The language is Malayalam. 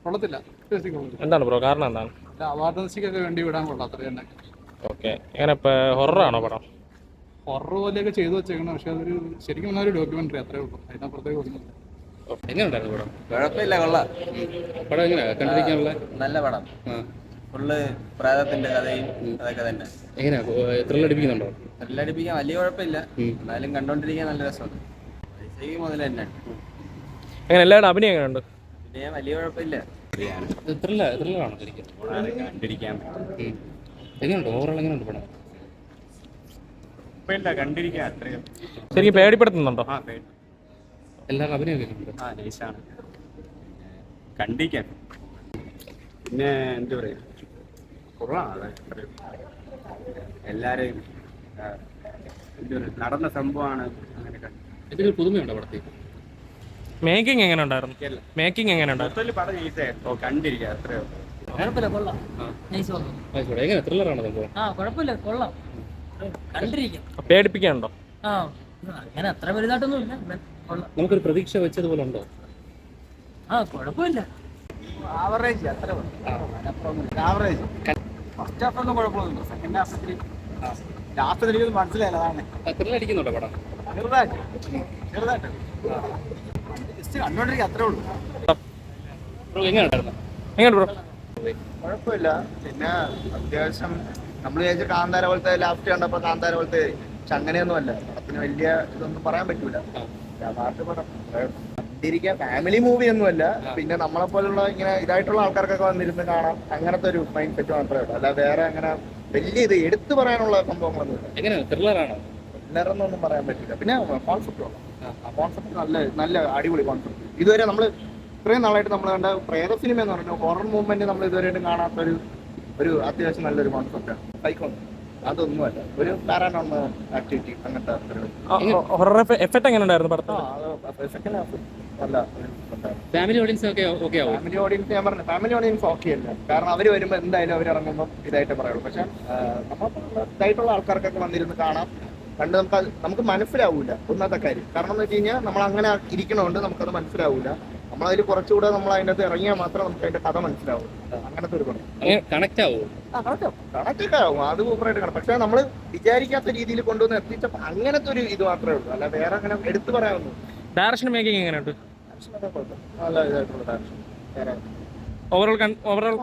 കൊള്ളത്തില്ല. എന്താണ് ബ്രോ, കാരണം എന്താണ്? അവാർഡൻസിക്കൊക്കെ വേണ്ടി വിടാൻ കൊള്ളാത്തത് തന്നെ. ഓക്കെ, എങ്ങനെ ഇപ്പോൾ ഹൊററാണോ പടം? ഹൊറർ പോലെയൊക്കെ ചെയ്തു വെച്ചേക്കണം, പക്ഷെ അതൊരു ശരിക്കും പറഞ്ഞാൽ ഒരു ഡോക്യുമെന്ററി അത്രേ ഉള്ളൂ, അതിനപ്പുറത്തേക്ക് ഒന്നുമില്ല. എങ്ങനെയുണ്ടായിരുന്നു പടം? കുഴപ്പമില്ല, കൊള്ളാം. പടം എങ്ങനെയാ കണ്ടിരിക്കാനുള്ള? നല്ല പടം. ഫുള്ള് പ്രേതത്തിന്റെ കഥയും അതൊക്കെ തന്നെ. എങ്ങനെയാ, ത്രില്ലടിപ്പിക്കുന്നുണ്ടോ? ത്രില്ലടിപ്പിക്കാൻ വലിയ കുഴപ്പമില്ല, എന്നാലും കണ്ടോണ്ടിരിക്കാൻ നല്ല രസമുണ്ട്. പൈസയ്ക്ക് മുതൽ തന്നെ. എങ്ങനെ എല്ലാവരുടെ അഭിനയം എങ്ങനെയുണ്ട്? പിന്നെ വലിയ കുഴപ്പമില്ല. ത്രില്ലറാണോ ശരിക്കും? കണ്ടിരിക്കാൻ എങ്ങനെയുണ്ട് ഓവറോൾ, എങ്ങനെയുണ്ട് പടം? കുഴപ്പമില്ല, കണ്ടിരിക്കാൻ അത്രയും. ശരിക്കും പേടിപ്പെടുത്തുന്നുണ്ടോ? എല്ലാവരും അഭിനയമൊക്കെ ഉണ്ട്. നൈസാണ് കണ്ടിരിക്കാൻ. പിന്നെ എന്താ പറയാ, കുറവാണ് എല്ലാരെയും നടന്ന സംഭവമാണ്. അങ്ങനെ ഇതിൽ പുതുമയുണ്ടോ പടത്തിൽ? മേക്കിംഗ് എങ്ങനെ ഉണ്ടായിരുന്നു? മേക്കിംഗ് എങ്ങനെ ഉണ്ടായിരുന്നു? പടം ഈസിയായിരുന്നു, കണ്ടിരിക്കുക അത്രയോ. കുഴപ്പമില്ല, കൊള്ളാം. നൈസ് വന്നു. എങ്ങനെ ത്രില്ലറാണോ സംഭവം? കുഴപ്പമില്ല, കൊള്ളാം. കണ്ടിരിക്കാം. പേടിപ്പിക്കാനുണ്ടോ? അങ്ങനെ അത്ര വലുതായിട്ടൊന്നും ഇല്ല, കൊള്ളാം. നമുക്കൊരു പ്രതീക്ഷ വെച്ചതുപോലെ ഉണ്ടോ? കുഴപ്പമില്ല. ആവറേജ് അത്ര ആവറേജ്. ഫസ്റ്റ് ഹാഫ് ഒന്നും കുഴപ്പമൊന്നുമില്ല, സെക്കൻഡ് ഹാഫിൽ ലാസ്റ്റ് എനിക്കൊന്നും മനസ്സിലായില്ല. അതാണ് ത്രില്ലടിക്കുന്നുണ്ടോ പടം? ചെറുതായിട്ട് ജസ്റ്റ് കണ്ടോണ്ടിരിക്കുക അത്രേ ഉള്ളൂ. എങ്ങനെ ബ്രോ? കുഴപ്പമില്ല. പിന്നെ അത്യാവശ്യം നമ്മൾ വിചാരിച്ച കാന്താര പോലത്തെ ലാസ്റ്റ് കണ്ടപ്പോ കാന്താര പോലത്തെ, പക്ഷെ അങ്ങനെയൊന്നും അല്ല. പടത്തിന് വലിയ ഇതൊന്നും പറയാൻ പറ്റൂല. കണ്ടിരിക്കാൻ ഫാമിലി മൂവി ഒന്നുമല്ല. പിന്നെ നമ്മളെ പോലുള്ള ഇങ്ങനെ ഇതായിട്ടുള്ള ആൾക്കാർക്കൊക്കെ വന്നിരുന്ന് കാണാം, അങ്ങനത്തെ ഒരു മൈൻഡ് സെറ്റ് മാത്രമേ ഉള്ളൂ. അല്ല വേറെ അങ്ങനെ വലിയ ഇത് എടുത്തു പറയാനുള്ള സംഭവങ്ങളൊന്നുമില്ല. എങ്ങനെ ത്രില്ലറാണോ? ത്രില്ലറെന്നൊന്നും പറയാൻ പറ്റില്ല. പിന്നെ കോൺസെപ്റ്റ് ഉള്ളു, കോൺസെപ്റ്റ് നല്ല അടിപൊളി കോൺസെപ്റ്റ്. ഇതുവരെ നമ്മൾ ഇത്രയും നാളായിട്ട് നമ്മൾ കണ്ട പ്രേത സിനിമ എന്ന് പറഞ്ഞാൽ ഹൊറർ മൂവ്മെന്റ് നമ്മൾ ഇതുവരെയായിട്ട് കാണാത്തൊരു അത്യാവശ്യം നല്ലൊരു കോൺസെപ്റ്റാണ്. സൈക്കോ അതൊന്നുമല്ല, ഒരു പാരാനോർമൽ ആക്ടിവിറ്റി അങ്ങനത്തെ ഹൊറർ എഫക്റ്റ് എങ്ങനെ ഉണ്ടായിരുന്നു പടത്തിൽ? ഫാമിലി ഓഡിയൻസ് ഒക്കെ ഓക്കെ ആവും. ഫാമിലി ഓഡിയൻസ് ഞാൻ പറഞ്ഞു, ഫാമിലി ഓഡിയൻസ് ഓക്കെ അല്ല. കാരണം അവർ വരുമ്പോൾ എന്തായാലും അവർ ഇറങ്ങുമ്പോൾ ഇതായിട്ട് പറയുള്ളൂ. പക്ഷെ നമ്മൾ ഇതായിട്ടുള്ള ആൾക്കാർക്കൊക്കെ വന്നിരുന്ന് കാണാം, കണ്ട് നമുക്ക് മനസ്സിലാവൂല ഒന്നാമത്തെ കാര്യം. കാരണം എന്ന് വെച്ച് കഴിഞ്ഞാൽ നമ്മൾ അങ്ങനെ ഇരിക്കണോണ്ട് നമുക്കത് മനസ്സിലാവൂല. നമ്മളതിൽ കുറച്ചുകൂടെ നമ്മൾ അതിൻ്റെ അകത്ത് ഇറങ്ങിയാൽ മാത്രമേ നമുക്ക് അതിന്റെ കഥ മനസ്സിലാവൂ. അങ്ങനത്തെ ഒരു പടം. കണക്ട് ആവും, കണക്റ്റൊക്കെ ആവും, അത് സൂപ്പറായിട്ട് കാണാം. പക്ഷെ നമ്മൾ വിചാരിക്കാത്ത രീതിയിൽ കൊണ്ടുവന്ന് എത്തിച്ചപ്പോൾ അങ്ങനത്തെ ഒരു ഇത് മാത്രമേ ഉള്ളൂ, അല്ല വേറെ അങ്ങനെ എടുത്തു പറയാവുന്നു. ഡയറക്ഷൻ മേക്കിംഗ് എങ്ങനെയുണ്ട്? നല്ല ഇതായിട്ടുള്ള ഡയറക്ഷൻ. ഓവറോൾ